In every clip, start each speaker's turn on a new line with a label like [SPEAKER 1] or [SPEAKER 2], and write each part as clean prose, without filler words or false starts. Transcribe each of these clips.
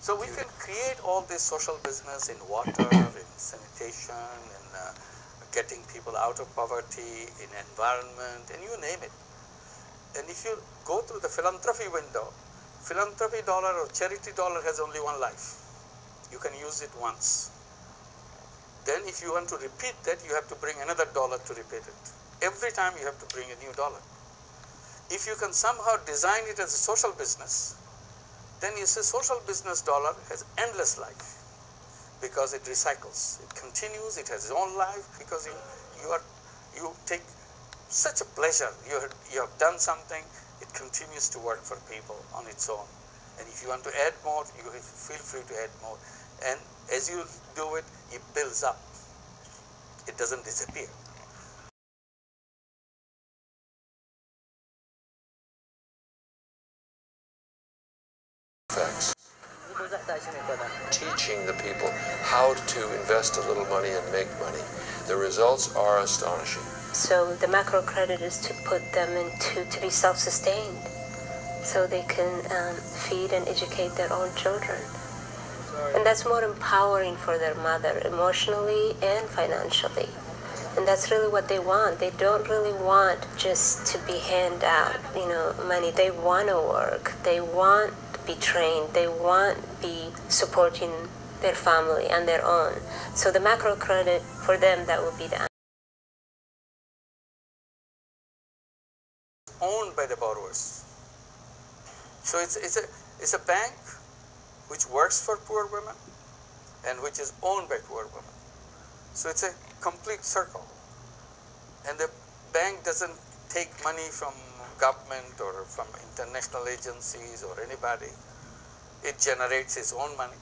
[SPEAKER 1] So we can create all this social business in water, in sanitation, in getting people out of poverty, in environment, and you name it. And if you go through the philanthropy window, philanthropy dollar or charity dollar has only one life. You can use it once. Then if you want to repeat that, you have to bring another dollar to repeat it. Every time you have to bring a new dollar. If you can somehow design it as a social business, then you see social business dollar has endless life because it recycles, it continues, it has its own life because you take such a pleasure. You have done something, it continues to work for people on its own. And if you want to add more, you feel free to add more. And as you do it, it builds up. It doesn't disappear.
[SPEAKER 2] Facts. Teaching the people how to invest a little money and make money. The results are astonishing.
[SPEAKER 3] So the macrocredit is to put them to be self-sustained, so they can feed and educate their own children. And that's more empowering for their mother, emotionally and financially. And that's really what they want. They don't really want just to be handed out, money. They want to work. They want to be trained. They want to be supporting their family and their own. So the macrocredit, for them, that would be the
[SPEAKER 1] owned by the borrowers. So it's a bank which works for poor women and which is owned by poor women. So it's a complete circle. And the bank doesn't take money from government or from international agencies or anybody. It generates its own money.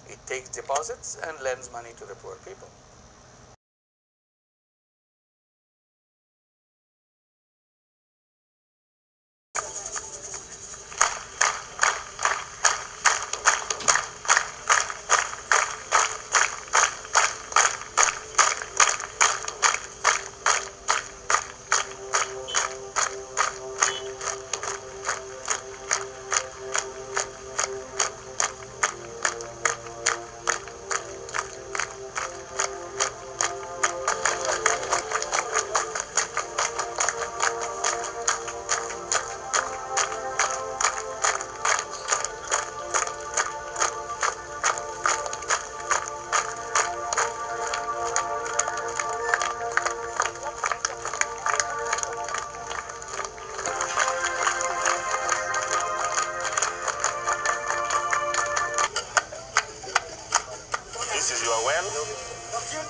[SPEAKER 1] It takes deposits and lends money to the poor people.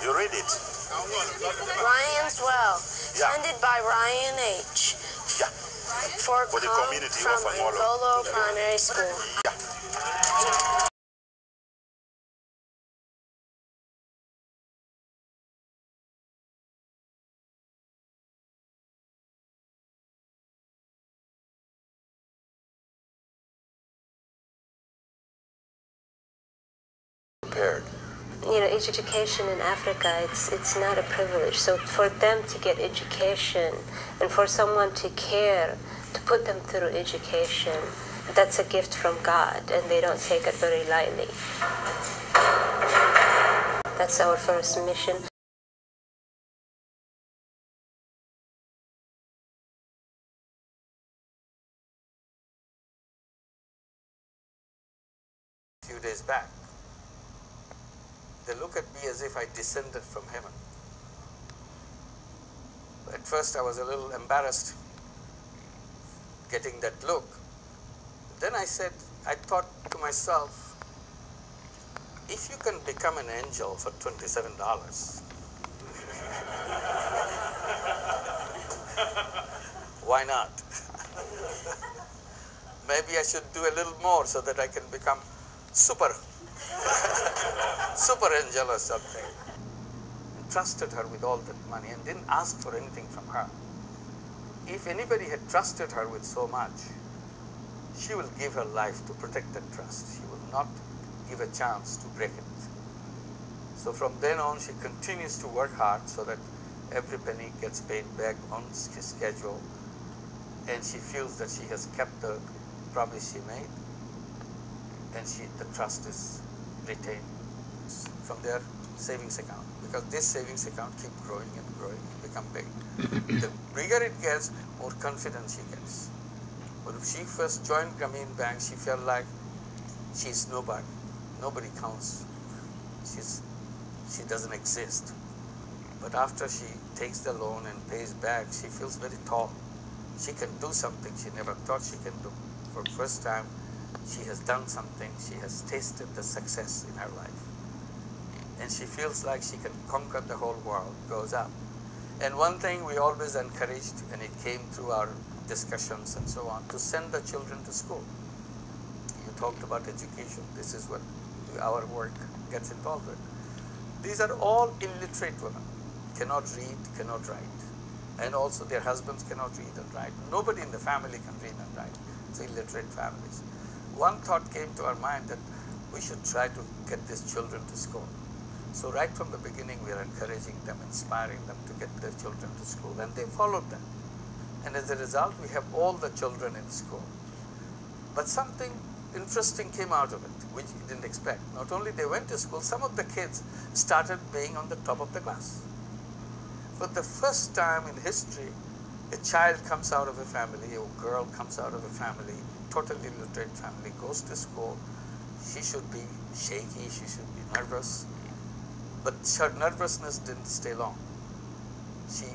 [SPEAKER 4] You read it.
[SPEAKER 5] Ryan's Well, funded by Ryan H.
[SPEAKER 4] Yeah.
[SPEAKER 5] For
[SPEAKER 4] the community
[SPEAKER 5] from
[SPEAKER 4] of Amolo.
[SPEAKER 5] Angolo Primary School.
[SPEAKER 4] Yeah.
[SPEAKER 2] Prepared.
[SPEAKER 3] Education in Africa, it's not a privilege. So for them to get education and for someone to care, to put them through education, that's a gift from God, and they don't take it very lightly. That's our first mission.
[SPEAKER 1] A few days back, they look at me as if I descended from heaven. At first I was a little embarrassed getting that look. Then I thought to myself, if you can become an angel for $27, why not? Maybe I should do a little more so that I can become super angel or something. And trusted her with all that money and didn't ask for anything from her. If anybody had trusted her with so much, she will give her life to protect that trust. She will not give a chance to break it. So from then on, she continues to work hard so that every penny gets paid back on schedule, and she feels that she has kept the promise she made. and the trust is retained from their savings account, because this savings account keep growing and growing and become big. The bigger it gets, more confidence she gets. But if she first joined Grameen Bank, she felt like she's nobody. Nobody counts. She doesn't exist. But after she takes the loan and pays back, she feels very tall. She can do something she never thought she can do. For the first time, she has done something. She has tasted the success in her life. And she feels like she can conquer the whole world, goes up. And one thing we always encouraged, and it came through our discussions and so on, to send the children to school. You talked about education. This is what our work gets involved with. These are all illiterate women. Cannot read, cannot write. And also their husbands cannot read and write. Nobody in the family can read and write. It's illiterate families. One thought came to our mind that we should try to get these children to school. So right from the beginning, we are encouraging them, inspiring them to get their children to school, and they followed them. And as a result, we have all the children in school. But something interesting came out of it, which we didn't expect. Not only they went to school, some of the kids started being on the top of the class. For the first time in history, a child comes out of a family, a girl comes out of a family, totally illiterate family, goes to school. She should be shaky, she should be nervous. But her nervousness didn't stay long. She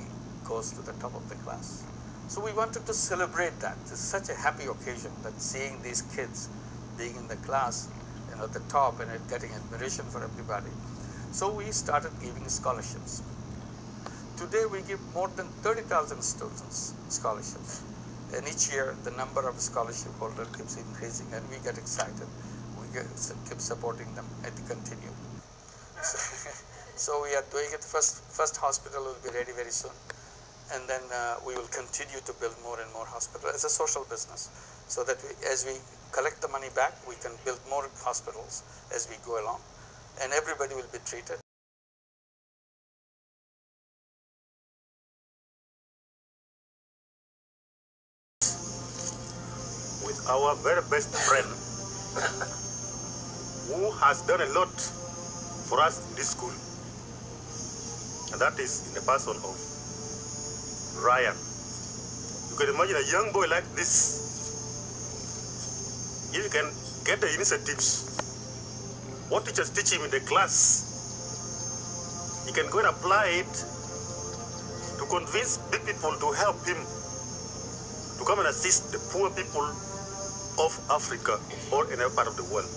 [SPEAKER 1] goes to the top of the class. So we wanted to celebrate that. It's such a happy occasion that seeing these kids being in the class and at the top and getting admiration for everybody. So we started giving scholarships. Today we give more than 30,000 students scholarships. And each year the number of scholarship holders keeps increasing, and we get excited. We keep supporting them and continue. So we are doing it. First hospital will be ready very soon. And then we will continue to build more and more hospitals as a social business, so that as we collect the money back, we can build more hospitals as we go along, and everybody will be treated.
[SPEAKER 4] With our very best friend, who has done a lot for us in this school, and that is in the person of Ryan. You can imagine a young boy like this, if you can get the initiatives, what teachers teach him in the class, he can go and apply it to convince big people to help him to come and assist the poor people of Africa or in any part of the world.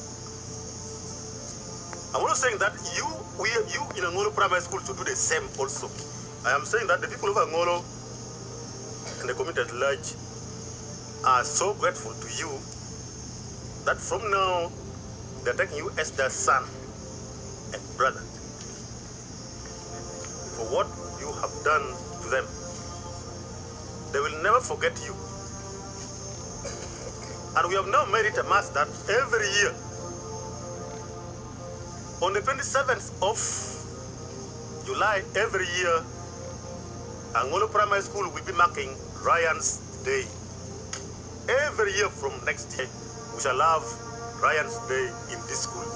[SPEAKER 4] I'm also saying that you in Angolo Primary School should do the same also. I am saying that the people of Angolo and the community at large are so grateful to you that from now they're taking you as their son and brother for what you have done to them. They will never forget you. And we have now made it a must that every year, on the 27th of July every year, Angolo Primary School will be marking Ryan's Day. Every year from next year, we shall have Ryan's Day in this school.